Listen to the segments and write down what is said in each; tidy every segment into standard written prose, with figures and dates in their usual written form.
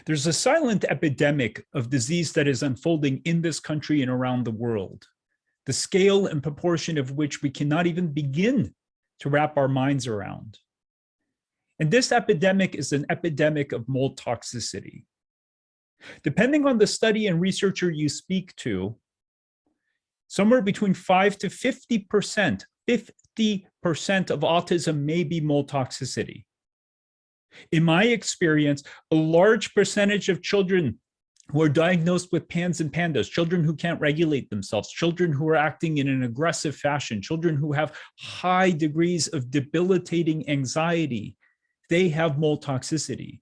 There's a silent epidemic of disease that is unfolding in this country and around the world, the scale and proportion of which we cannot even begin to wrap our minds around. And this epidemic is an epidemic of mold toxicity. Depending on the study and researcher you speak to, somewhere between 5 to 50% of autism may be mold toxicity. In my experience, a large percentage of children who are diagnosed with PANS and PANDAS, children who can't regulate themselves, children who are acting in an aggressive fashion, children who have high degrees of debilitating anxiety, they have mold toxicity.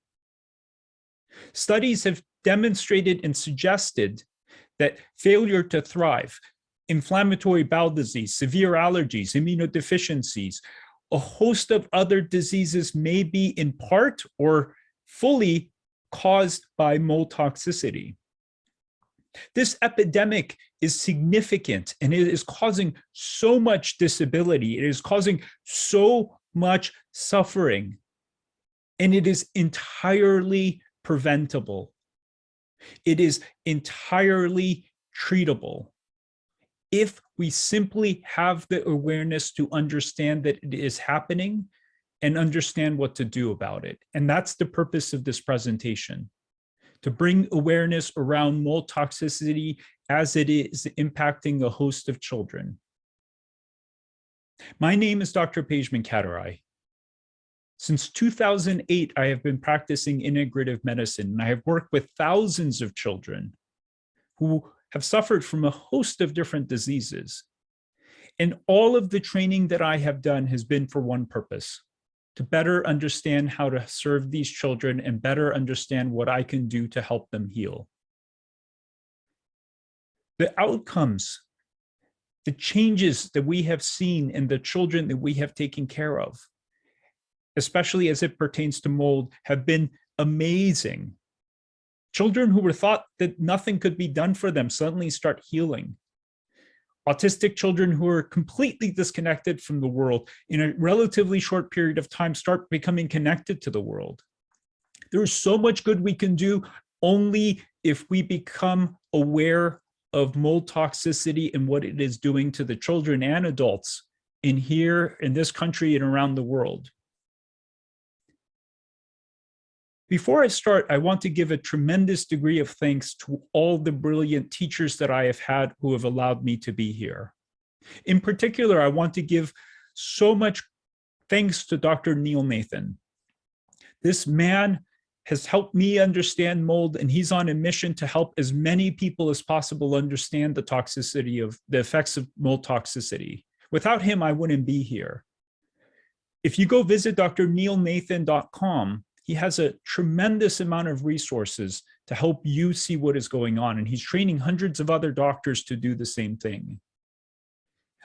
Studies have demonstrated and suggested that failure to thrive, inflammatory bowel disease, severe allergies, immunodeficiencies, a host of other diseases may be in part or fully caused by mold toxicity. This epidemic is significant and it is causing so much disability. It is causing so much suffering, and it is entirely preventable. It is entirely treatable if we simply have the awareness to understand that it is happening and understand what to do about it. And that's the purpose of this presentation, to bring awareness around mold toxicity as it is impacting a host of children. My name is Dr. Pejman Katarai. Since 2008, I have been practicing integrative medicine, and I have worked with thousands of children who have suffered from a host of different diseases. And all of the training that I have done has been for one purpose: to better understand how to serve these children and better understand what I can do to help them heal. The outcomes, the changes that we have seen in the children that we have taken care of, especially as it pertains to mold, have been amazing. Children who were thought that nothing could be done for them suddenly start healing. Autistic children who are completely disconnected from the world in a relatively short period of time start becoming connected to the world. There is so much good we can do only if we become aware of mold toxicity and what it is doing to the children and adults in this country and around the world. Before I start, I want to give a tremendous degree of thanks to all the brilliant teachers that I have had who have allowed me to be here. In particular, I want to give so much thanks to Dr. Neil Nathan. This man has helped me understand mold, and he's on a mission to help as many people as possible understand the toxicity of the effects of mold toxicity. Without him, I wouldn't be here. If you go visit drneilnathan.com, he has a tremendous amount of resources to help you see what is going on, and he's training hundreds of other doctors to do the same thing.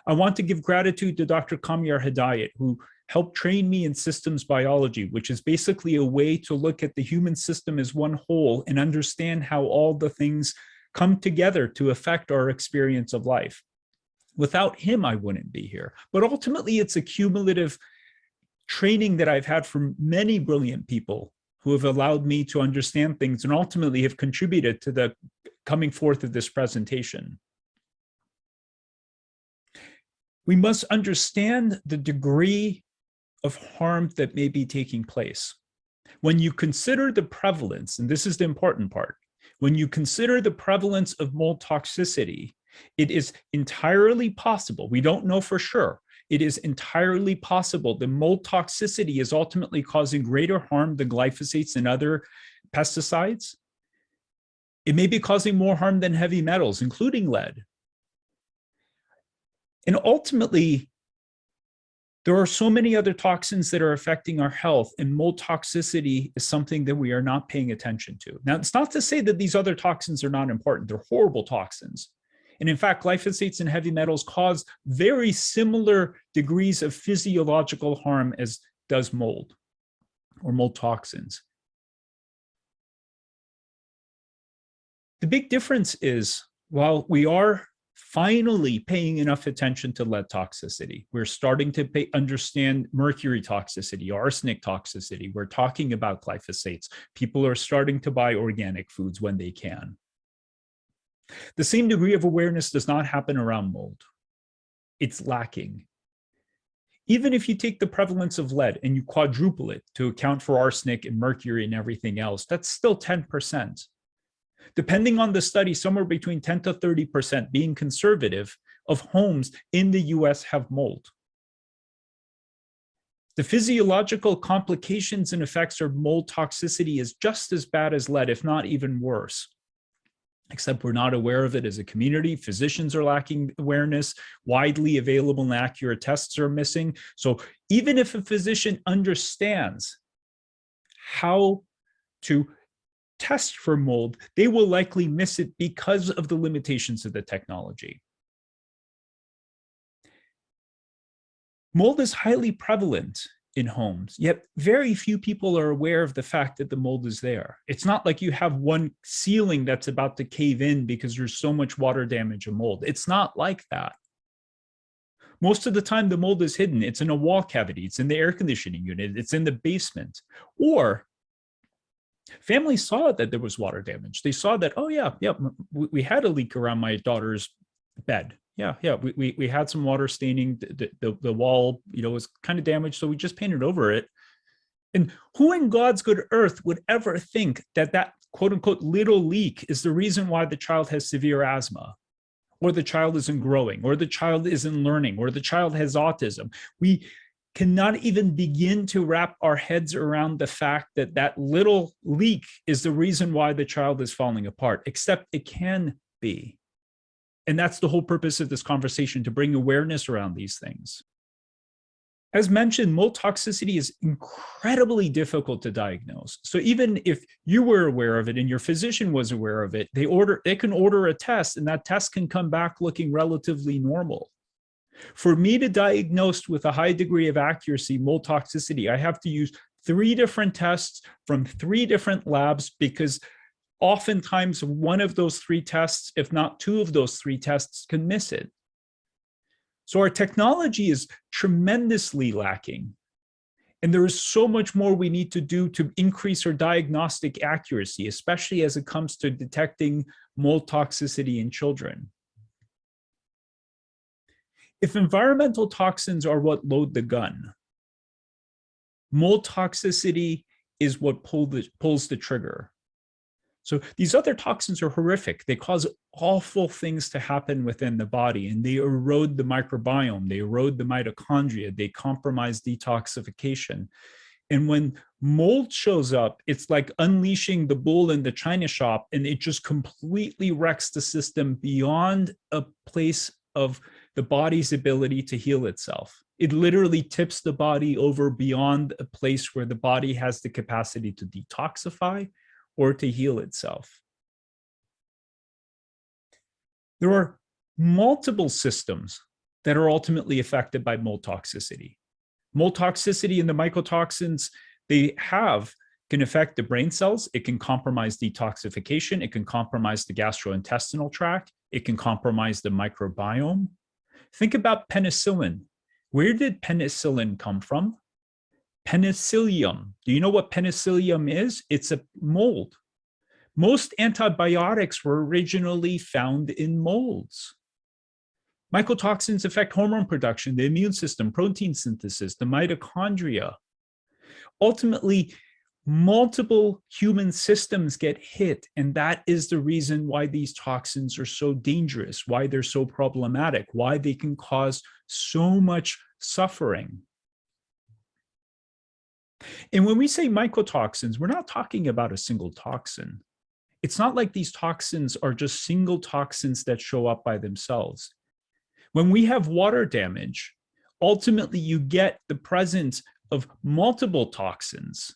I want to give gratitude to Dr. Kamyar Hidayat, who helped train me in systems biology, which is basically a way to look at the human system as one whole and understand how all the things come together to affect our experience of life. Without him, I wouldn't be here. But ultimately, it's a cumulative training that I've had from many brilliant people who have allowed me to understand things and ultimately have contributed to the coming forth of this presentation. We must understand the degree of harm that may be taking place. When you consider the prevalence, and this is the important part, when you consider the prevalence of mold toxicity, it is entirely possible, we don't know for sure, it is entirely possible that mold toxicity is ultimately causing greater harm than glyphosates and other pesticides. It may be causing more harm than heavy metals, including lead. And ultimately, there are so many other toxins that are affecting our health, and mold toxicity is something that we are not paying attention to. Now, it's not to say that these other toxins are not important. They're horrible toxins. And in fact, glyphosates and heavy metals cause very similar degrees of physiological harm as does mold or mold toxins. The big difference is, while we are finally paying enough attention to lead toxicity. We're starting to understand mercury toxicity, arsenic toxicity. We're talking about glyphosates. People are starting to buy organic foods when they can. The same degree of awareness does not happen around mold. It's lacking. Even if you take the prevalence of lead and you quadruple it to account for arsenic and mercury and everything else, that's still 10%. Depending on the study, somewhere between 10 to 30%, being conservative, of homes in the US have mold. The physiological complications and effects of mold toxicity is just as bad as lead, if not even worse. Except we're not aware of it as a community. Physicians are lacking awareness. Widely available and accurate tests are missing. So even if a physician understands how to test for mold, they will likely miss it because of the limitations of the technology. Mold is highly prevalent in homes, yet very few people are aware of the fact that the mold is there. It's not like you have one ceiling that's about to cave in because there's so much water damage and mold. It's not like that. Most of the time, the mold is hidden. It's in a wall cavity. It's in the air conditioning unit. It's in the basement. Or families saw that there was water damage. They saw that, oh yeah, we had a leak around my daughter's bed. We had some water staining. The wall, was kind of damaged, so we just painted over it. And who in God's good earth would ever think that that quote unquote little leak is the reason why the child has severe asthma, or the child isn't growing, or the child isn't learning, or the child has autism? We cannot even begin to wrap our heads around the fact that that little leak is the reason why the child is falling apart, except it can be. And that's the whole purpose of this conversation, to bring awareness around these things. As mentioned, mold toxicity is incredibly difficult to diagnose. So even if you were aware of it and your physician was aware of it, they can order a test, and that test can come back looking relatively normal. For me to diagnose with a high degree of accuracy mold toxicity, I have to use 3 different tests from 3 different labs, because oftentimes one of those 3 tests, if not 2 of those 3 tests, can miss it. So our technology is tremendously lacking. And there is so much more we need to do to increase our diagnostic accuracy, especially as it comes to detecting mold toxicity in children. If environmental toxins are what load the gun, mold toxicity is what pulls the trigger. So these other toxins are horrific. They cause awful things to happen within the body, and they erode the microbiome, they erode the mitochondria, they compromise detoxification. And when mold shows up, it's like unleashing the bull in the china shop, and it just completely wrecks the system beyond a place of the body's ability to heal itself. It literally tips the body over beyond a place where the body has the capacity to detoxify or to heal itself. There are multiple systems that are ultimately affected by mold toxicity. Mold toxicity and the mycotoxins they have can affect the brain cells. It can compromise detoxification. It can compromise the gastrointestinal tract. It can compromise the microbiome. Think about penicillin. Where did penicillin come from? Penicillium. Do you know what penicillium is? It's a mold. Most antibiotics were originally found in molds. Mycotoxins affect hormone production, the immune system, protein synthesis, the mitochondria. Ultimately, multiple human systems get hit, and that is the reason why these toxins are so dangerous, why they're so problematic, why they can cause so much suffering. And when we say mycotoxins, we're not talking about a single toxin. It's not like these toxins are just single toxins that show up by themselves. When we have water damage, ultimately you get the presence of multiple toxins.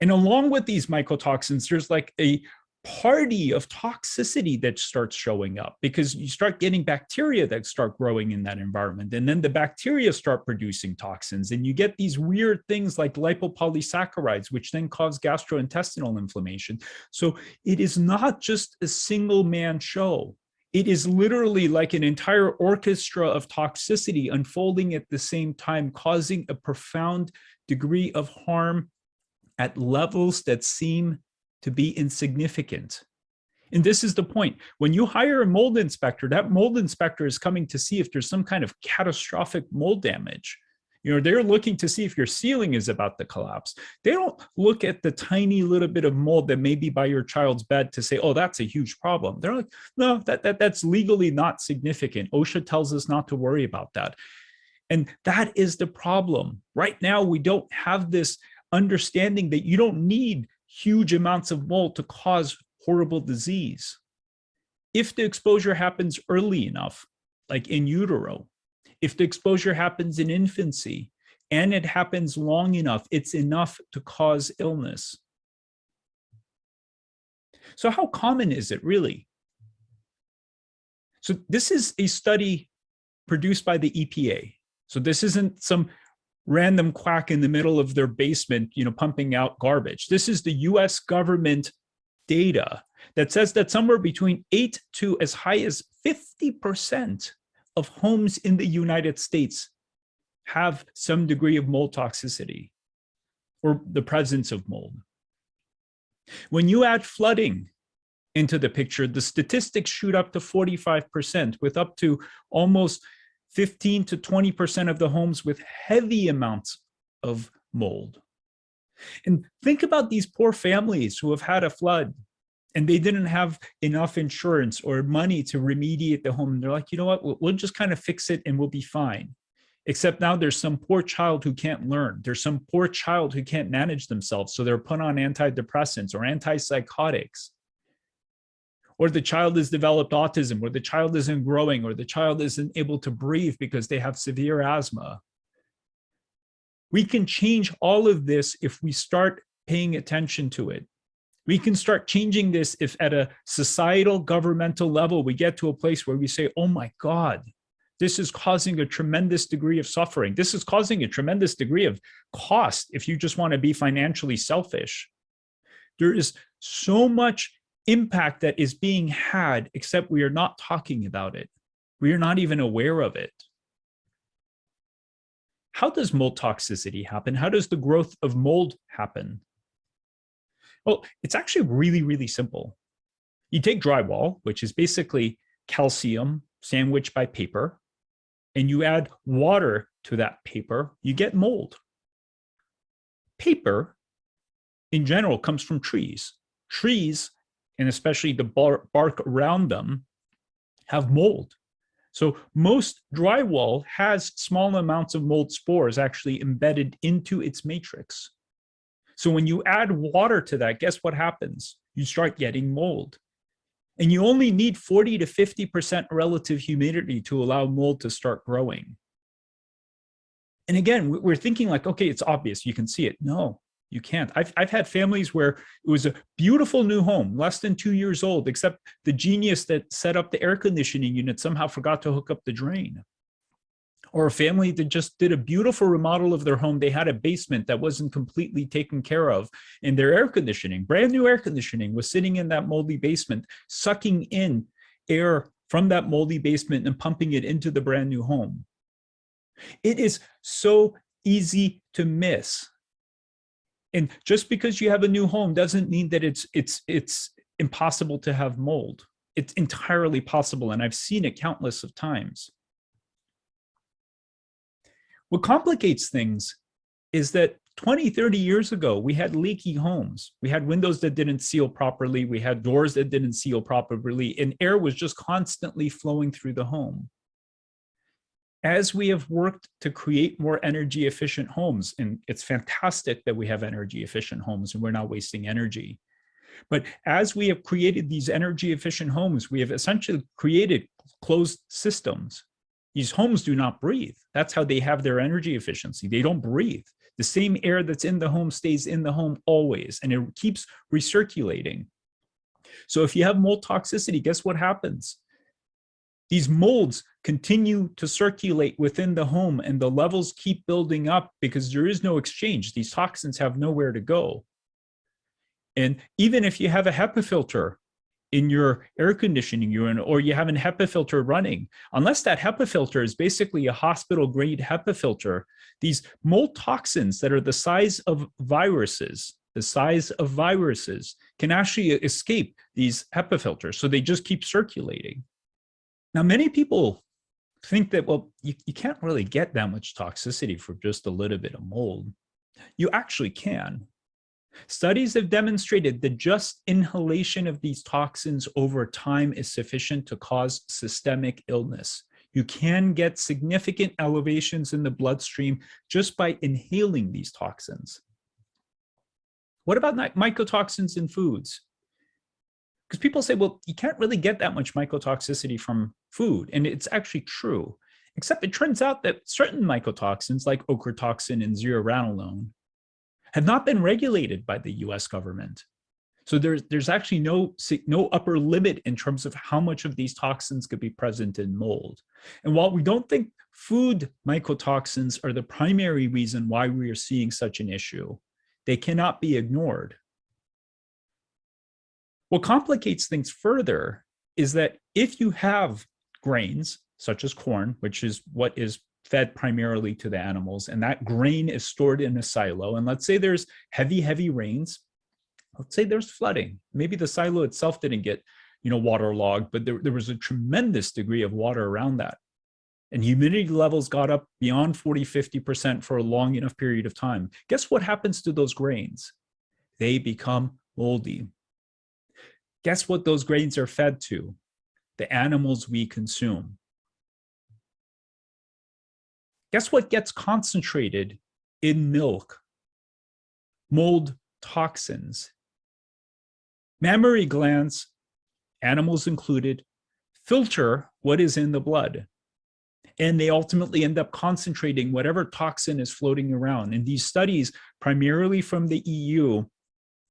And along with these mycotoxins, there's like a party of toxicity that starts showing up, because you start getting bacteria that start growing in that environment. And then the bacteria start producing toxins, and you get these weird things like lipopolysaccharides, which then cause gastrointestinal inflammation. So it is not just a single man show. It is literally like an entire orchestra of toxicity unfolding at the same time, causing a profound degree of harm at levels that seem to be insignificant. And this is the point. When you hire a mold inspector, that mold inspector is coming to see if there's some kind of catastrophic mold damage. They're looking to see if your ceiling is about to collapse. They don't look at the tiny little bit of mold that may be by your child's bed to say, oh, that's a huge problem. They're like, no, that's legally not significant. OSHA tells us not to worry about that. And that is the problem. Right now, we don't have this understanding that you don't need huge amounts of mold to cause horrible disease. If the exposure happens early enough, like in utero, if the exposure happens in infancy and it happens long enough, it's enough to cause illness. So how common is it really? So this is a study produced by the EPA. So this isn't some random quack in the middle of their basement, pumping out garbage. This is the US government data that says that somewhere between 8 to as high as 50% of homes in the United States have some degree of mold toxicity or the presence of mold. When you add flooding into the picture, the statistics shoot up to 45%, with up to almost 15 to 20% of the homes with heavy amounts of mold. And think about these poor families who have had a flood and they didn't have enough insurance or money to remediate the home. And they're like, you know what, we'll just kind of fix it and we'll be fine. Except now there's some poor child who can't learn. There's some poor child who can't manage themselves. So they're put on antidepressants or antipsychotics. Or the child has developed autism, or the child isn't growing, or the child isn't able to breathe because they have severe asthma. We can change all of this if we start paying attention to it. We can start changing this if at a societal, governmental level, we get to a place where we say, oh my God, this is causing a tremendous degree of suffering. This is causing a tremendous degree of cost if you just want to be financially selfish. There is so much impact that is being had, except we are not talking about it. We are not even aware of it. How does mold toxicity happen? How does the growth of mold happen? Well, it's actually really, really simple. You take drywall, which is basically calcium sandwiched by paper, and you add water to that paper, you get mold. Paper, in general, comes from trees. Trees, and especially the bark around them, have mold. So most drywall has small amounts of mold spores actually embedded into its matrix. So when you add water to that, guess what happens? You start getting mold. And you only need 40 to 50% relative humidity to allow mold to start growing. And again, we're thinking like, okay, it's obvious, you can see it. No, you can't. I've had families where it was a beautiful new home, less than 2 years old, except the genius that set up the air conditioning unit somehow forgot to hook up the drain. Or a family that just did a beautiful remodel of their home. They had a basement that wasn't completely taken care of, and their air conditioning, brand new air conditioning, was sitting in that moldy basement, sucking in air from that moldy basement and pumping it into the brand new home. It is so easy to miss. And just because you have a new home doesn't mean that it's impossible to have mold. It's entirely possible, and I've seen it countless of times. What complicates things is that 20, 30 years ago, we had leaky homes. We had windows that didn't seal properly. We had doors that didn't seal properly, and air was just constantly flowing through the home. As we have worked to create more energy efficient homes, and it's fantastic that we have energy efficient homes and we're not wasting energy. But as we have created these energy efficient homes, we have essentially created closed systems. These homes do not breathe. That's how they have their energy efficiency. They don't breathe. The same air that's in the home stays in the home always, and it keeps recirculating. So if you have mold toxicity, guess what happens? These molds continue to circulate within the home, and the levels keep building up because there is no exchange. These toxins have nowhere to go. And even if you have a HEPA filter in your air conditioning unit, or you have an HEPA filter running, unless that HEPA filter is basically a hospital grade HEPA filter, these mold toxins that are the size of viruses, can actually escape these HEPA filters. So they just keep circulating. Now, many people think that, well, you can't really get that much toxicity for just a little bit of mold. You actually can. Studies have demonstrated that just inhalation of these toxins over time is sufficient to cause systemic illness. You can get significant elevations in the bloodstream just by inhaling these toxins. What about mycotoxins in foods? Because people say, well, you can't really get that much mycotoxicity from food. And it's actually true, except it turns out that certain mycotoxins like ochratoxin and zearalenone have not been regulated by the US government. So there's actually no upper limit in terms of how much of these toxins could be present in mold. And while we don't think food mycotoxins are the primary reason why we are seeing such an issue, they cannot be ignored. What complicates things further is that if you have grains, such as corn, which is what is fed primarily to the animals, and that grain is stored in a silo, and let's say there's heavy rains, let's say there's flooding. Maybe the silo itself didn't get, waterlogged, but there was a tremendous degree of water around that. And humidity levels got up beyond 40–50% for a long enough period of time. Guess what happens to those grains? They become moldy. Guess what those grains are fed to? The animals we consume. Guess what gets concentrated in milk? Mold toxins. Mammary glands, animals included, filter what is in the blood. And they ultimately end up concentrating whatever toxin is floating around. And these studies, primarily from the EU,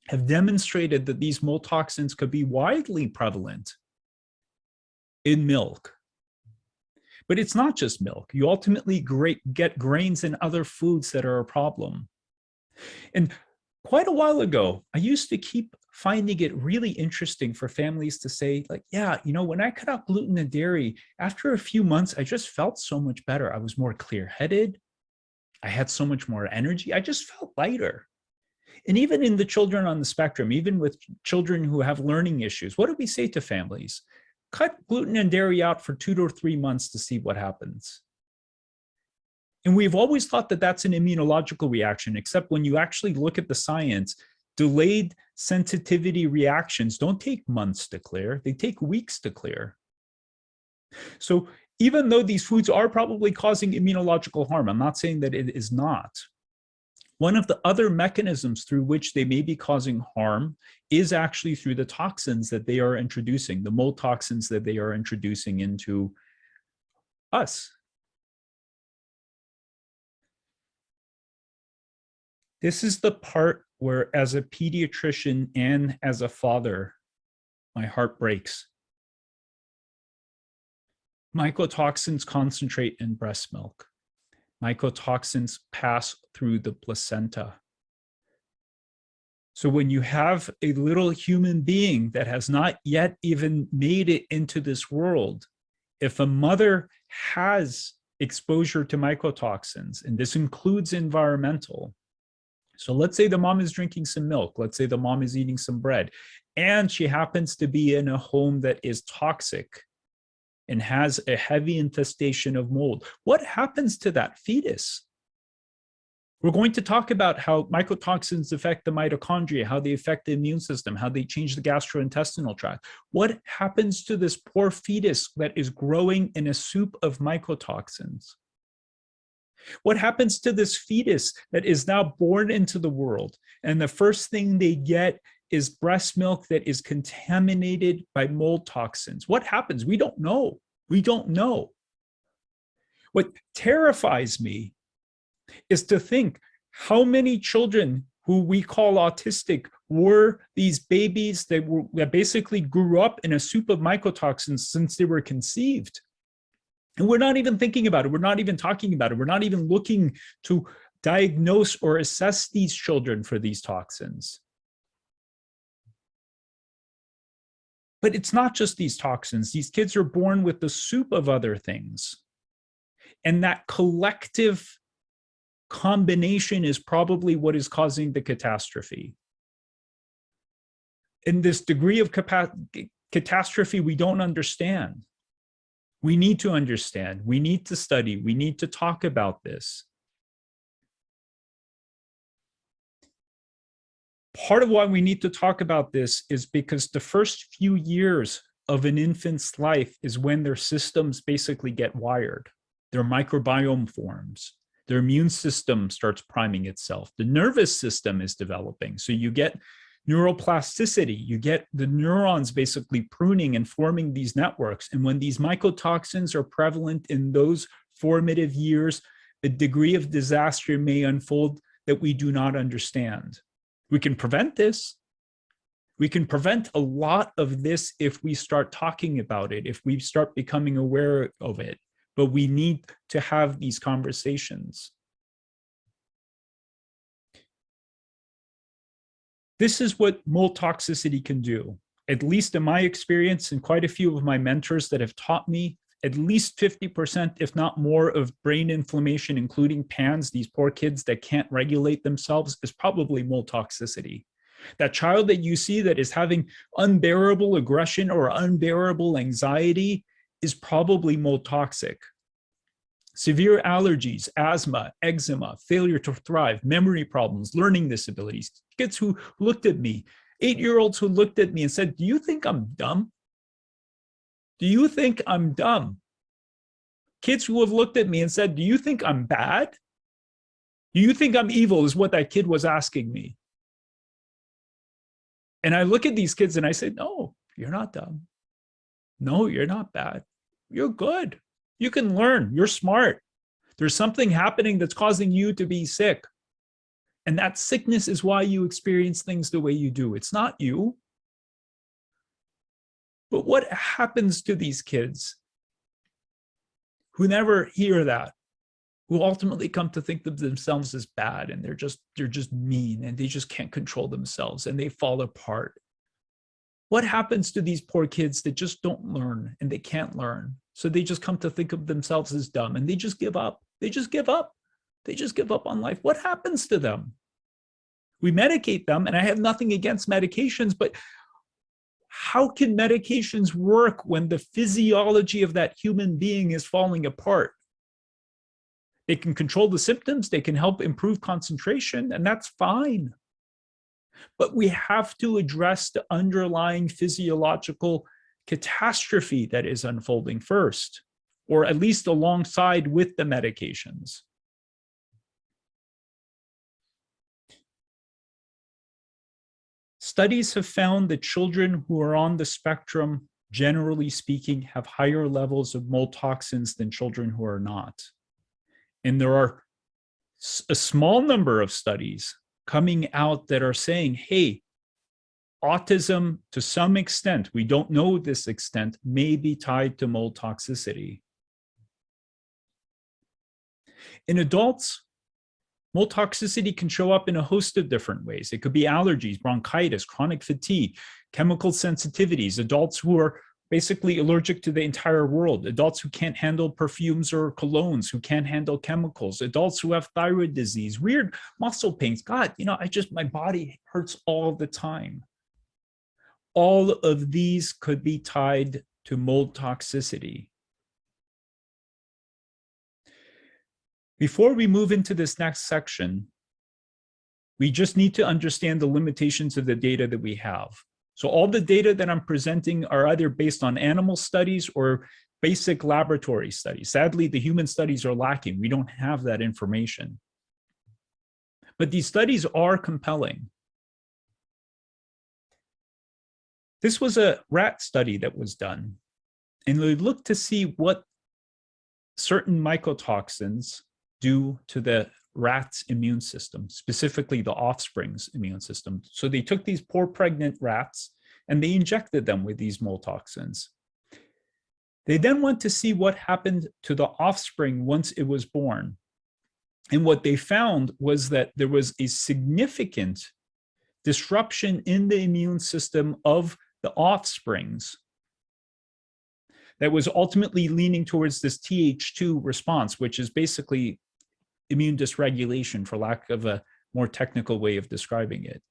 have demonstrated that these mold toxins could be widely prevalent in milk. But it's not just milk. You ultimately get grains and other foods that are a problem. And quite a while ago, I used to keep finding it really interesting for families to say, like, yeah, when I cut out gluten and dairy, after a few months, I just felt so much better. I was more clear-headed. I had so much more energy. I just felt lighter. And even in the children on the spectrum, even with children who have learning issues, what do we say to families? Cut gluten and dairy out for 2 to 3 months to see what happens. And we've always thought that that's an immunological reaction, except when you actually look at the science, delayed sensitivity reactions don't take months to clear, they take weeks to clear. So even though these foods are probably causing immunological harm, I'm not saying that it is not. One of the other mechanisms through which they may be causing harm is actually through the toxins that they are introducing, the mold toxins that they are introducing into us. This is the part where, as a pediatrician and as a father, my heart breaks. Mycotoxins concentrate in breast milk. Mycotoxins pass through the placenta. So when you have a little human being that has not yet even made it into this world, if a mother has exposure to mycotoxins, and this includes environmental, so let's say the mom is drinking some milk, let's say the mom is eating some bread, and she happens to be in a home that is toxic and has a heavy infestation of mold. What happens to that fetus? We're going to talk about how mycotoxins affect the mitochondria, how they affect the immune system, how they change the gastrointestinal tract. What happens to this poor fetus that is growing in a soup of mycotoxins? What happens to this fetus that is now born into the world, and the first thing they get is breast milk that is contaminated by mold toxins? What happens? We don't know. We don't know. What terrifies me is to think how many children who we call autistic were these babies that basically grew up in a soup of mycotoxins since they were conceived. And we're not even thinking about it. We're not even talking about it. We're not even looking to diagnose or assess these children for these toxins. But it's not just these toxins. These kids are born with the soup of other things. And that collective combination is probably what is causing the catastrophe. In this degree of catastrophe, we don't understand. We need to understand. We need to study. We need to talk about this. Part of why we need to talk about this is because the first few years of an infant's life is when their systems basically get wired. Their microbiome forms. Their immune system starts priming itself. The nervous system is developing. So you get neuroplasticity. You get the neurons basically pruning and forming these networks. And when these mycotoxins are prevalent in those formative years, a degree of disaster may unfold that we do not understand. We can prevent this. We can prevent a lot of this if we start talking about it, if we start becoming aware of it. But we need to have these conversations. This is what mold toxicity can do. At least in my experience, and quite a few of my mentors that have taught me, at least 50%, if not more, of brain inflammation, including PANS, these poor kids that can't regulate themselves, is probably mold toxicity. That child that you see that is having unbearable aggression or unbearable anxiety is probably mold toxic. Severe allergies, asthma, eczema, failure to thrive, memory problems, learning disabilities, kids who looked at me, 8-year-olds who looked at me and said, "Do you think I'm dumb? Do you think I'm dumb?" Kids who have looked at me and said, "Do you think I'm bad? Do you think I'm evil?" is what that kid was asking me. And I look at these kids and I say, "No, you're not dumb. No, you're not bad. You're good. You can learn. You're smart. There's something happening that's causing you to be sick. And that sickness is why you experience things the way you do. It's not you." But what happens to these kids who never hear that, who ultimately come to think of themselves as bad, and they're just mean, and they just can't control themselves, and they fall apart? What happens to these poor kids that just don't learn and they can't learn? So they just come to think of themselves as dumb, and they just give up. They just give up. They just give up on life. What happens to them? We medicate them, and I have nothing against medications, but how can medications work when the physiology of that human being is falling apart? They can control the symptoms, they can help improve concentration, and that's fine. But we have to address the underlying physiological catastrophe that is unfolding first, or at least alongside with the medications. Studies have found that children who are on the spectrum, generally speaking, have higher levels of mold toxins than children who are not. And there are a small number of studies coming out that are saying, hey, autism, to some extent, we don't know this extent, may be tied to mold toxicity. In adults, mold toxicity can show up in a host of different ways. It could be allergies, bronchitis, chronic fatigue, chemical sensitivities, adults who are basically allergic to the entire world, adults who can't handle perfumes or colognes, who can't handle chemicals, adults who have thyroid disease, weird muscle pains. God, my body hurts all the time. All of these could be tied to mold toxicity. Before we move into this next section, we just need to understand the limitations of the data that we have. So all the data that I'm presenting are either based on animal studies or basic laboratory studies. Sadly, the human studies are lacking. We don't have that information. But these studies are compelling. This was a rat study that was done, and we looked to see what certain mycotoxins do to the rat's immune system, specifically the offspring's immune system. So they took these poor pregnant rats and they injected them with these mold toxins. They then went to see what happened to the offspring once it was born. And what they found was that there was a significant disruption in the immune system of the offsprings that was ultimately leaning towards this Th2 response, which is basically immune dysregulation, for lack of a more technical way of describing it.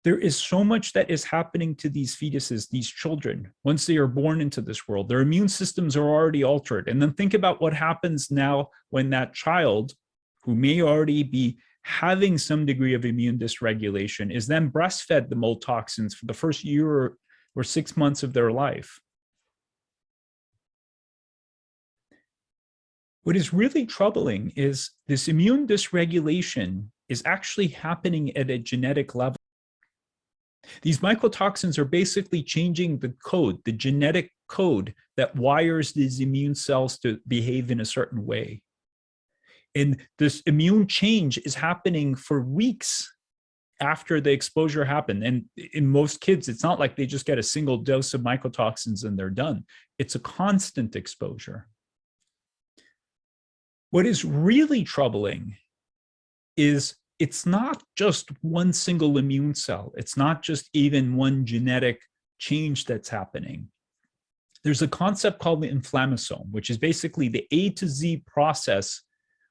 There is so much that is happening to these fetuses, these children, once they are born into this world. Their immune systems are already altered. And then think about what happens now when that child, who may already be having some degree of immune dysregulation, is then breastfed the mold toxins for the first year or 6 months of their life. What is really troubling is this immune dysregulation is actually happening at a genetic level. These mycotoxins are basically changing the code, the genetic code that wires these immune cells to behave in a certain way. And this immune change is happening for weeks after the exposure happened. And in most kids, it's not like they just get a single dose of mycotoxins and they're done. It's a constant exposure. What is really troubling is it's not just one single immune cell. It's not just even one genetic change that's happening. There's a concept called the inflammasome, which is basically the A to Z process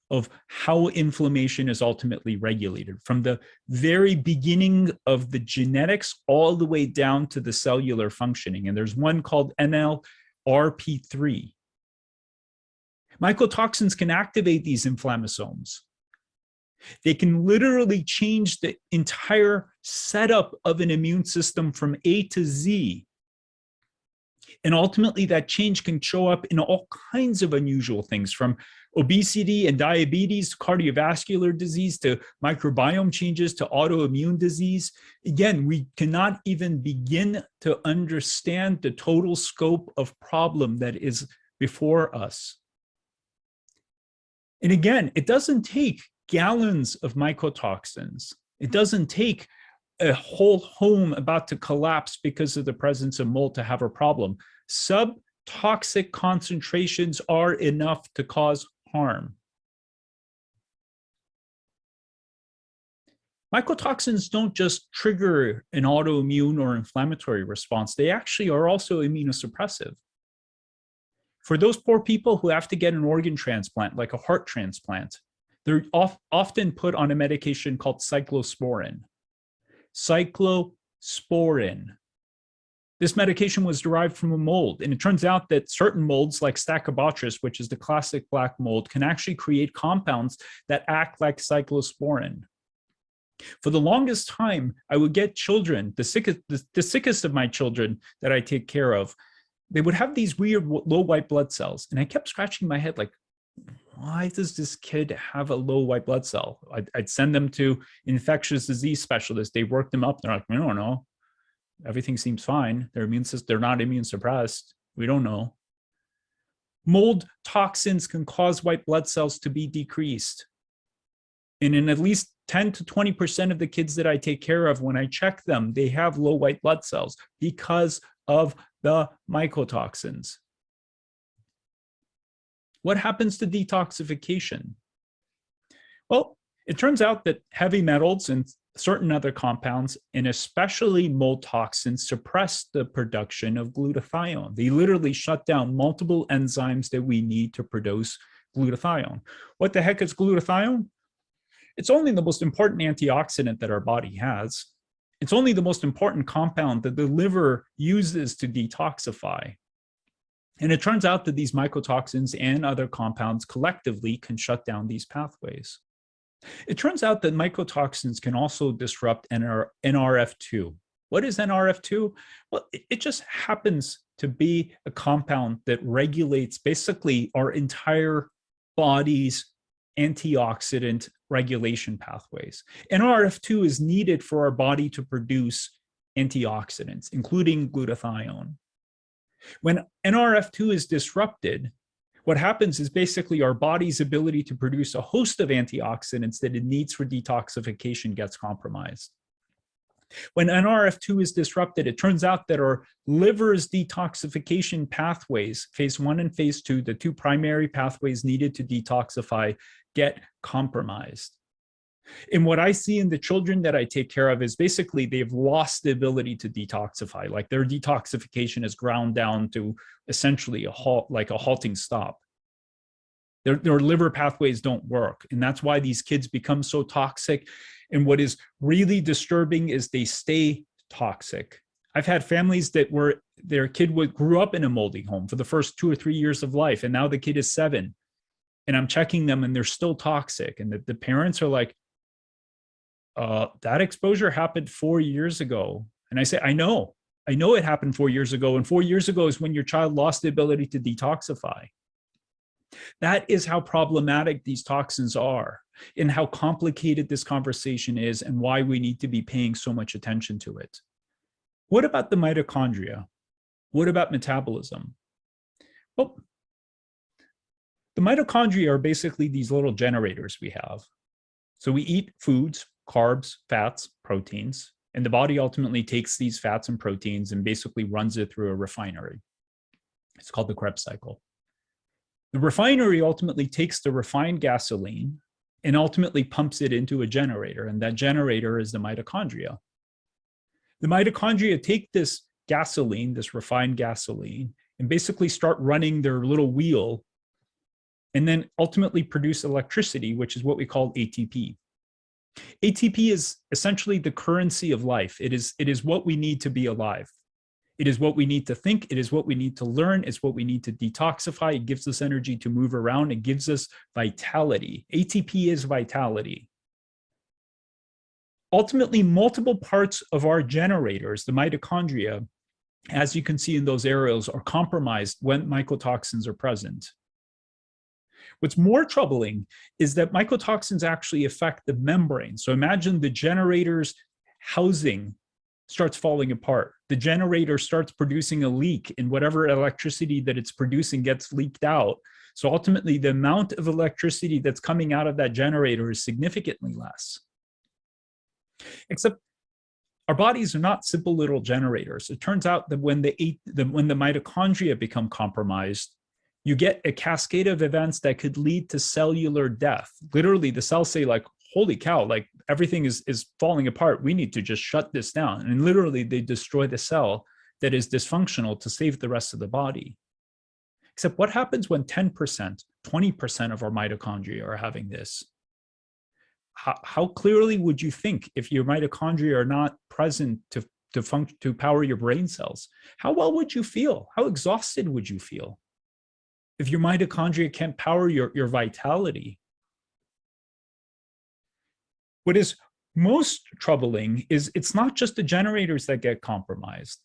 of how inflammation is ultimately regulated, from the very beginning of the genetics all the way down to the cellular functioning. And there's one called NLRP3. Mycotoxins can activate these inflammasomes. They can literally change the entire setup of an immune system from A to Z. And ultimately, that change can show up in all kinds of unusual things, from obesity and diabetes to cardiovascular disease to microbiome changes to autoimmune disease. Again, we cannot even begin to understand the total scope of problem that is before us. And again, it doesn't take gallons of mycotoxins. It doesn't take a whole home about to collapse because of the presence of mold to have a problem. Subtoxic concentrations are enough to cause harm. Mycotoxins don't just trigger an autoimmune or inflammatory response. They actually are also immunosuppressive. For those poor people who have to get an organ transplant, like a heart transplant, they're often put on a medication called cyclosporin. Cyclosporin. This medication was derived from a mold, and it turns out that certain molds, like Stachybotrys, which is the classic black mold, can actually create compounds that act like cyclosporin. For the longest time, I would get children, the sickest of my children that I take care of, they would have these weird low white blood cells. And I kept scratching my head like, why does this kid have a low white blood cell? I'd send them to infectious disease specialists. They work them up. They're like, we don't know. Everything seems fine. Their immune system, they're not immune suppressed. We don't know. Mold toxins can cause white blood cells to be decreased. And in at least 10 to 20% of the kids that I take care of, when I check them, they have low white blood cells because of the mycotoxins. What happens to detoxification? Well, it turns out that heavy metals and certain other compounds, and especially mold toxins, suppress the production of glutathione. They literally shut down multiple enzymes that we need to produce glutathione. What the heck is glutathione? It's only the most important antioxidant that our body has. It's only the most important compound that the liver uses to detoxify. And it turns out that these mycotoxins and other compounds collectively can shut down these pathways. It turns out that mycotoxins can also disrupt NRF2. What is NRF2? Well, it just happens to be a compound that regulates basically our entire body's antioxidant regulation pathways. NRF2 is needed for our body to produce antioxidants, including glutathione. When NRF2 is disrupted, what happens is basically our body's ability to produce a host of antioxidants that it needs for detoxification gets compromised. When NRF2 is disrupted, it turns out that our liver's detoxification pathways, phase 1 and phase 2, the two primary pathways needed to detoxify, get compromised. And what I see in the children that I take care of is basically they've lost the ability to detoxify. Like their detoxification is ground down to essentially a halt, like a halting stop. Their liver pathways don't work. And that's why these kids become so toxic. And what is really disturbing is they stay toxic. I've had families that were, their kid grew up in a moldy home for the first 2 or 3 years of life. And now the kid is 7. And I'm checking them and they're still toxic. And the parents are like, that exposure happened 4 years ago. And I say, I know it happened 4 years ago. And 4 years ago is when your child lost the ability to detoxify. That is how problematic these toxins are and how complicated this conversation is and why we need to be paying so much attention to it. What about the mitochondria? What about metabolism? Well, the mitochondria are basically these little generators we have. So we eat foods, carbs, fats, proteins, and the body ultimately takes these fats and proteins and basically runs it through a refinery. It's called the Krebs cycle. The refinery ultimately takes the refined gasoline and ultimately pumps it into a generator, and that generator is the mitochondria. The mitochondria take this gasoline, this refined gasoline, and basically start running their little wheel and then ultimately produce electricity, which is what we call ATP. ATP is essentially the currency of life. It is what we need to be alive. It is what we need to think. It is what we need to learn. It's what we need to detoxify. It gives us energy to move around. It gives us vitality. ATP is vitality. Ultimately, multiple parts of our generators, the mitochondria, as you can see in those arrows, are compromised when mycotoxins are present. What's more troubling is that mycotoxins actually affect the membrane. So imagine the generator's housing starts falling apart. The generator starts producing a leak, and whatever electricity that it's producing gets leaked out. So ultimately, the amount of electricity that's coming out of that generator is significantly less. Except our bodies are not simple little generators. It turns out that when the mitochondria become compromised, you get a cascade of events that could lead to cellular death. Literally, the cells say, like, holy cow, like everything is falling apart. We need to just shut this down. And literally, they destroy the cell that is dysfunctional to save the rest of the body. Except what happens when 10%, 20% of our mitochondria are having this? How clearly would you think if your mitochondria are not present to power your brain cells? How well would you feel? How exhausted would you feel if your mitochondria can't power your vitality? What is most troubling is it's not just the generators that get compromised.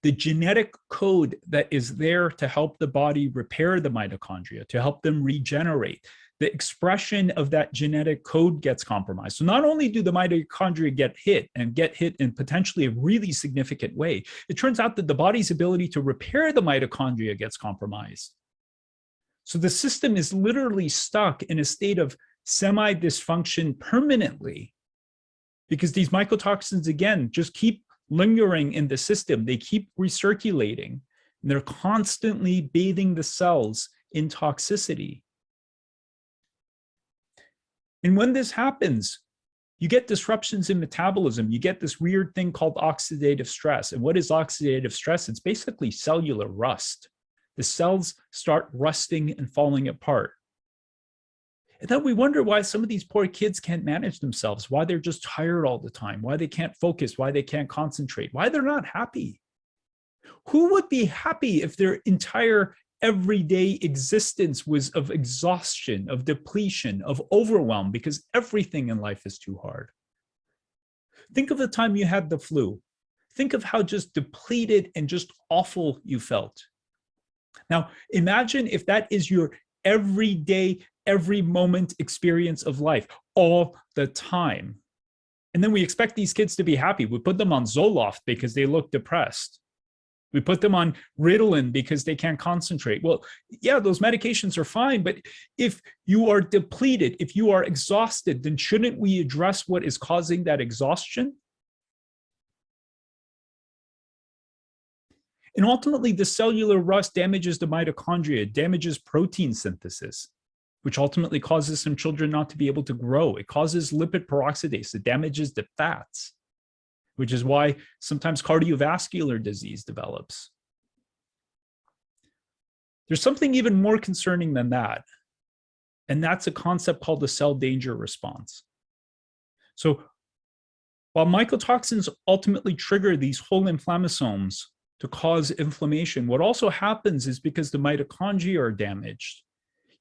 The genetic code that is there to help the body repair the mitochondria, to help them regenerate, the expression of that genetic code gets compromised. So not only do the mitochondria get hit in potentially a really significant way, it turns out that the body's ability to repair the mitochondria gets compromised. So the system is literally stuck in a state of semi-dysfunction permanently because these mycotoxins, again, just keep lingering in the system. They keep recirculating, and they're constantly bathing the cells in toxicity. And when this happens, you get disruptions in metabolism. You get this weird thing called oxidative stress. And what is oxidative stress? It's basically cellular rust. The cells start rusting and falling apart. And then we wonder why some of these poor kids can't manage themselves, why they're just tired all the time, why they can't focus, why they can't concentrate, why they're not happy. Who would be happy if their entire everyday existence was of exhaustion, of depletion, of overwhelm, because everything in life is too hard? Think of the time you had the flu. Think of how just depleted and just awful you felt. Now, imagine if that is your everyday, every moment experience of life all the time. And then we expect these kids to be happy. We put them on Zoloft because they look depressed. We put them on Ritalin because they can't concentrate. Well, yeah, those medications are fine, but if you are depleted, if you are exhausted, then shouldn't we address what is causing that exhaustion? And ultimately, the cellular rust damages the mitochondria, damages protein synthesis. which ultimately causes some children not to be able to grow. It causes lipid peroxidase. It damages the fats, which is why sometimes cardiovascular disease develops. There's something even more concerning than that, and that's a concept called the cell danger response. So while mycotoxins ultimately trigger these whole inflammasomes to cause inflammation, what also happens is because the mitochondria are damaged,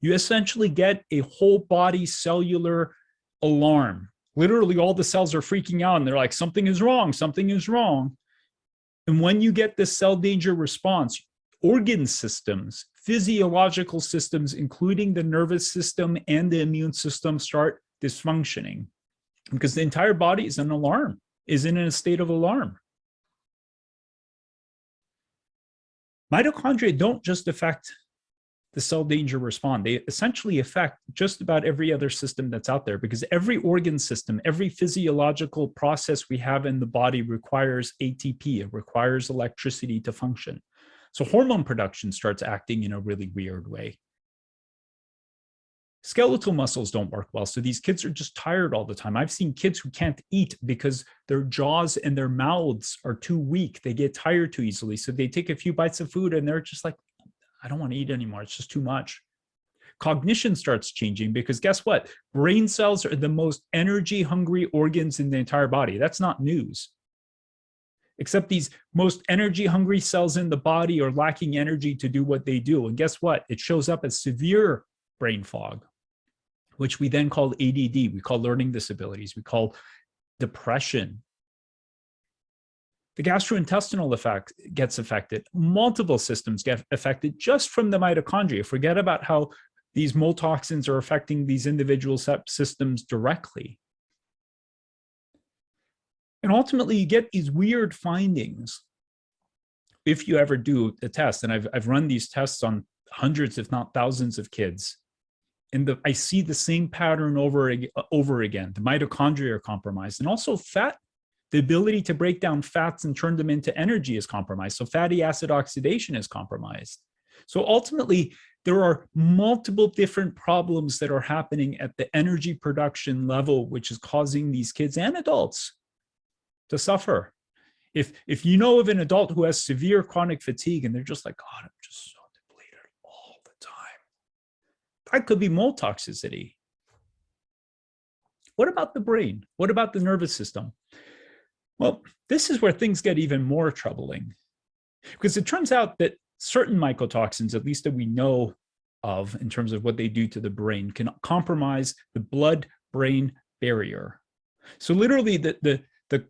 you essentially get a whole body cellular alarm. Literally all the cells are freaking out and they're like, something is wrong, something is wrong. And when you get this cell danger response, organ systems, physiological systems, including the nervous system and the immune system, start dysfunctioning because the entire body is in alarm, is in a state of alarm. Mitochondria don't just affect the cell danger response. They essentially affect just about every other system that's out there, because every organ system, every physiological process we have in the body requires ATP. It requires electricity to function. So hormone production starts acting in a really weird way. Skeletal muscles don't work well, so these kids are just tired all the time. I've seen kids who can't eat because their jaws and their mouths are too weak. They get tired too easily, so they take a few bites of food and they're just like, I don't want to eat anymore. It's just too much. Cognition starts changing because guess what? Brain cells are the most energy hungry organs in the entire body. That's not news. Except these most energy hungry cells in the body are lacking energy to do what they do. And guess what? It shows up as severe brain fog, which we then call ADD. We call learning disabilities. We call depression. The gastrointestinal effect gets affected. Multiple systems get affected just from the mitochondria. Forget about how these mold toxins are affecting these individual systems directly. And ultimately, you get these weird findings if you ever do a test. And I've run these tests on hundreds, if not thousands of kids. And I see the same pattern over again. The mitochondria are compromised. And also fat. The ability to break down fats and turn them into energy is compromised. So fatty acid oxidation is compromised. So ultimately, there are multiple different problems that are happening at the energy production level, which is causing these kids and adults to suffer. If you know of an adult who has severe chronic fatigue and they're just like, God, I'm just so depleted all the time, that could be mold toxicity. What about the brain? What about the nervous system? Well, this is where things get even more troubling, because it turns out that certain mycotoxins, at least that we know of in terms of what they do to the brain, can compromise the blood-brain barrier. So literally the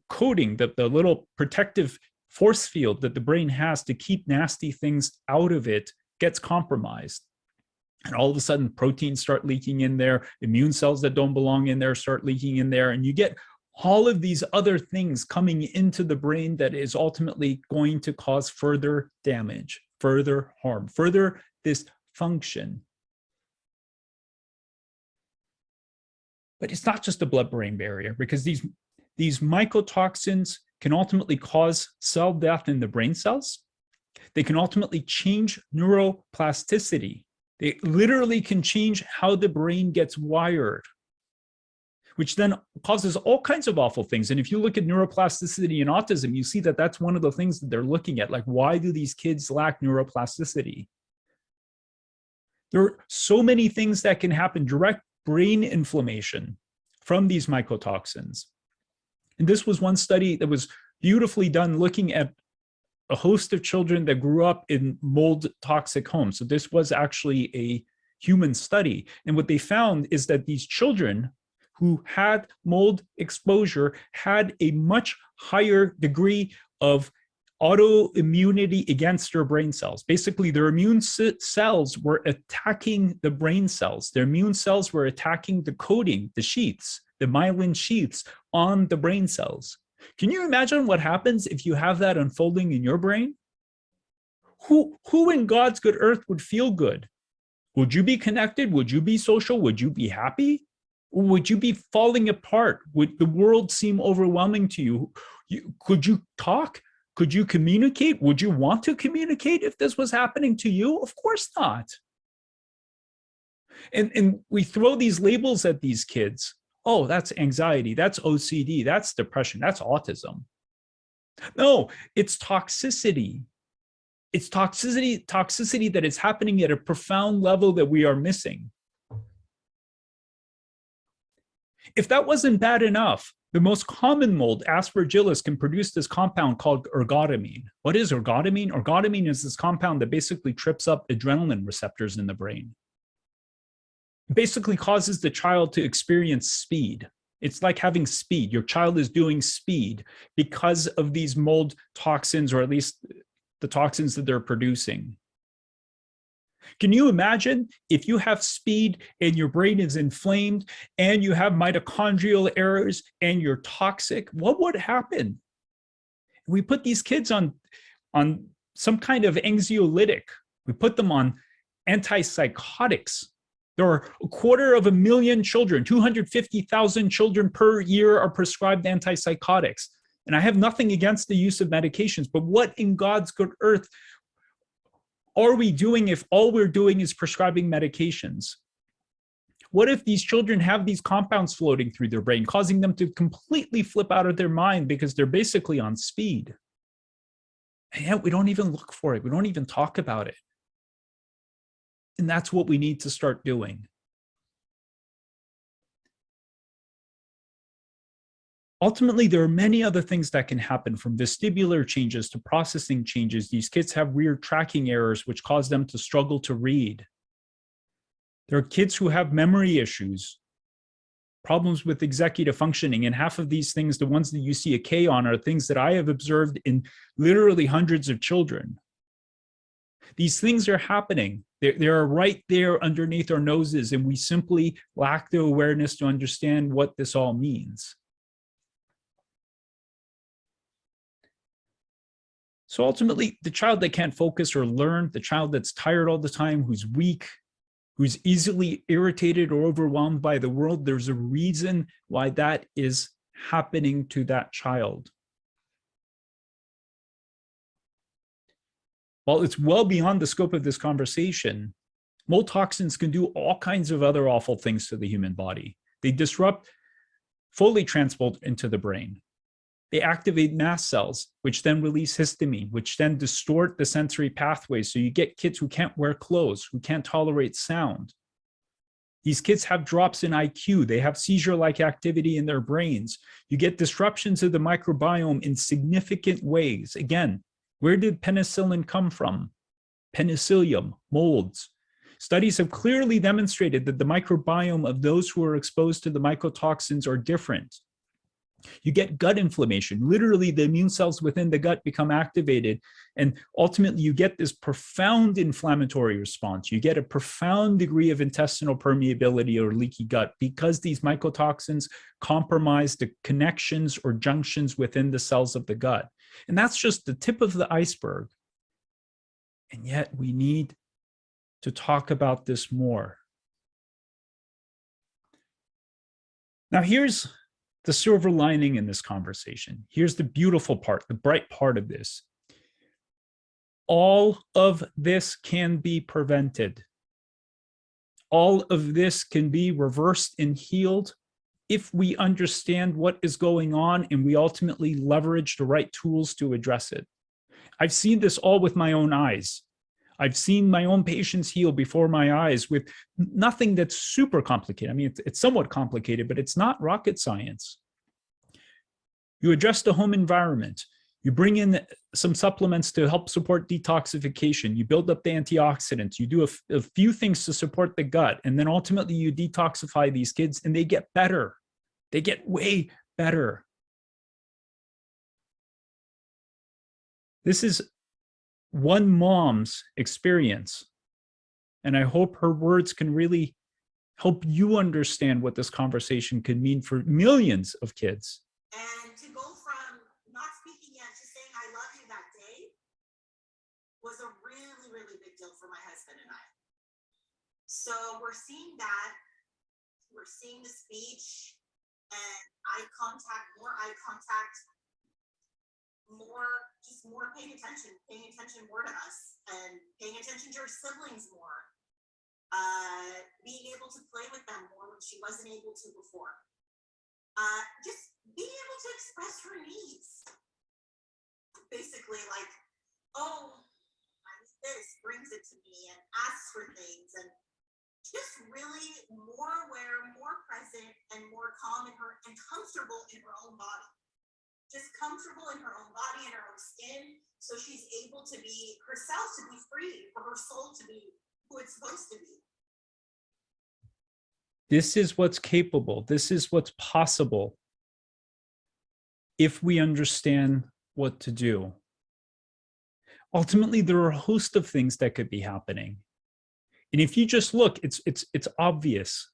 coating, the little protective force field that the brain has to keep nasty things out of it gets compromised. And all of a sudden, proteins start leaking in there, immune cells that don't belong in there start leaking in there, and you get all of these other things coming into the brain that is ultimately going to cause further damage, further harm, further dysfunction. But it's not just the blood-brain barrier, because these mycotoxins can ultimately cause cell death in the brain cells. They can ultimately change neuroplasticity. They literally can change how the brain gets wired, which then causes all kinds of awful things. And if you look at neuroplasticity in autism, you see that that's one of the things that they're looking at. Like, why do these kids lack neuroplasticity? There are so many things that can happen. Direct brain inflammation from these mycotoxins. And this was one study that was beautifully done looking at a host of children that grew up in mold toxic homes. So this was actually a human study. And what they found is that these children who had mold exposure had a much higher degree of autoimmunity against their brain cells. Basically, their immune cells were attacking the brain cells. Their immune cells were attacking the coating, the sheaths, the myelin sheaths on the brain cells. Can you imagine what happens if you have that unfolding in your brain? Who in God's good earth would feel good? Would you be connected? Would you be social? Would you be happy? Or would you be falling apart? Would the world seem overwhelming to you? Could you talk? Could you communicate? Would you want to communicate if this was happening to you? Of course not. And we throw these labels at these kids. Oh, that's anxiety, that's OCD, that's depression, that's autism. No, it's toxicity. It's toxicity that is happening at a profound level that we are missing. If that wasn't bad enough, the most common mold, Aspergillus, can produce this compound called ergotamine. What is ergotamine? Ergotamine is this compound that basically trips up adrenaline receptors in the brain. It basically causes the child to experience speed. It's like having speed. Your child is doing speed because of these mold toxins, or at least the toxins that they're producing. Can you imagine if you have speed and your brain is inflamed and you have mitochondrial errors and you're toxic? What would happen? We put these kids on some kind of anxiolytic. We put them on antipsychotics. There are 250,000 children, 250,000 children per year are prescribed antipsychotics. And I have nothing against the use of medications, but what in God's good earth are we doing if all we're doing is prescribing medications? What if these children have these compounds floating through their brain, causing them to completely flip out of their mind because they're basically on speed? And yet we don't even look for it. We don't even talk about it. And that's what we need to start doing. Ultimately, there are many other things that can happen, from vestibular changes to processing changes. These kids have weird tracking errors, which cause them to struggle to read. There are kids who have memory issues, problems with executive functioning, and half of these things, the ones that you see a K on, are things that I have observed in literally hundreds of children. These things are happening. They are right there underneath our noses, and we simply lack the awareness to understand what this all means. So ultimately, the child that can't focus or learn, the child that's tired all the time, who's weak, who's easily irritated or overwhelmed by the world, there's a reason why that is happening to that child. While it's well beyond the scope of this conversation, mold toxins can do all kinds of other awful things to the human body. They disrupt folate transport into the brain. They activate mast cells, which then release histamine, which then distort the sensory pathways. So you get kids who can't wear clothes, who can't tolerate sound. These kids have drops in IQ. They have seizure-like activity in their brains. You get disruptions of the microbiome in significant ways. Again, where did penicillin come from? Penicillium, molds. Studies have clearly demonstrated that the microbiome of those who are exposed to the mycotoxins are different. You get gut inflammation. Literally, the immune cells within the gut become activated, and ultimately you get this profound inflammatory response. You get a profound degree of intestinal permeability or leaky gut because these mycotoxins compromise the connections or junctions within the cells of the gut. And that's just the tip of the iceberg. And yet we need to talk about this more. Now, here's the silver lining in this conversation. Here's the beautiful part, the bright part of this. All of this can be prevented. All of this can be reversed and healed if we understand what is going on and we ultimately leverage the right tools to address it. I've seen this all with my own eyes. I've seen my own patients heal before my eyes with nothing that's super complicated. I mean, it's somewhat complicated, but it's not rocket science. You address the home environment. You bring in some supplements to help support detoxification. You build up the antioxidants. You do a few things to support the gut. And then ultimately you detoxify these kids and they get better. They get way better. This is one mom's experience. And I hope her words can really help you understand what this conversation could mean for millions of kids. And to go from not speaking yet to saying I love you that day was a really, really big deal for my husband and I. So we're seeing that. We're seeing the speech and eye contact, more paying attention more to us and paying attention to our siblings more. being able to play with them more when she wasn't able to before. Just being able to express her needs. Basically, like, oh, I need this, brings it to me and asks for things, and just really more aware, more present, and more calm in her and comfortable in her own body. Just comfortable in her own body and her own skin, so she's able to be herself, to be free, for her soul to be who it's supposed to be. This is what's capable. This is what's possible if we understand what to do. Ultimately, there are a host of things that could be happening. And if you just look, it's obvious.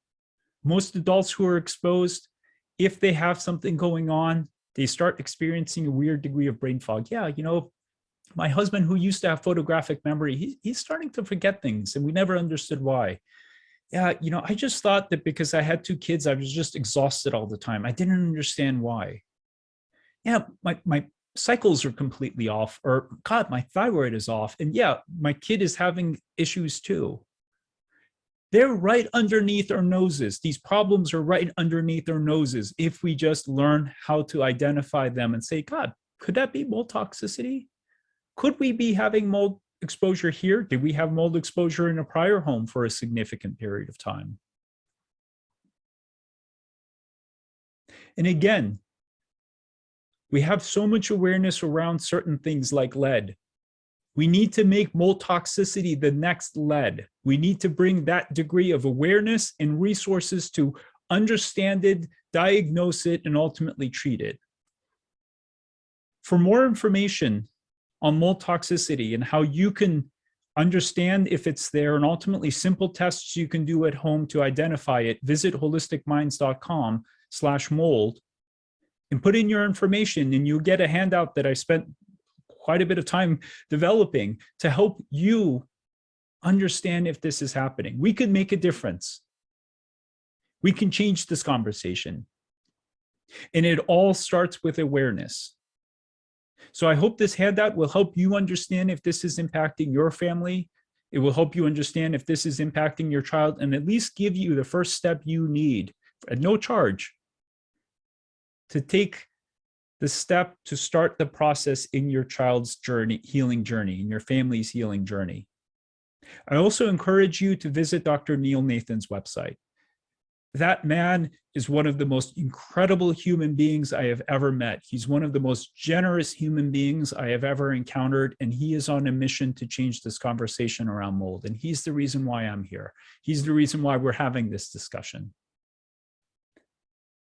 Most adults who are exposed, if they have something going on, they start experiencing a weird degree of brain fog. Yeah, you know, my husband, who used to have photographic memory, he's starting to forget things, and we never understood why. Yeah, you know, I just thought that because I had 2 kids, I was just exhausted all the time. I didn't understand why. Yeah, my cycles are completely off, or God, my thyroid is off. And yeah, my kid is having issues too. They're right underneath our noses. These problems are right underneath our noses if we just learn how to identify them and say, God, could that be mold toxicity? Could we be having mold exposure here? Did we have mold exposure in a prior home for a significant period of time? And again, we have so much awareness around certain things like lead. We need to make mold toxicity the next lead. We need to bring that degree of awareness and resources to understand it, diagnose it, and ultimately treat it. For more information on mold toxicity and how you can understand if it's there, and ultimately simple tests you can do at home to identify it, visit holisticminds.com/mold and put in your information, and you'll get a handout that I spent quite a bit of time developing to help you understand if this is happening. We could make a difference. We can change this conversation. And it all starts with awareness. So I hope this handout will help you understand if this is impacting your family. It will help you understand if this is impacting your child, and at least give you the first step you need at no charge to take the step to start the process in your child's journey, healing journey, in your family's healing journey. I also encourage you to visit Dr. Neil Nathan's website. That man is one of the most incredible human beings I have ever met. He's one of the most generous human beings I have ever encountered, and he is on a mission to change this conversation around mold. And he's the reason why I'm here. He's the reason why we're having this discussion.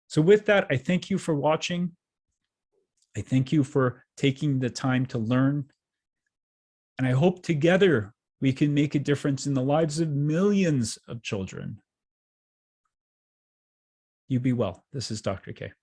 So with that, I thank you for watching. I thank you for taking the time to learn. And I hope together we can make a difference in the lives of millions of children. You be well. This is Dr. K.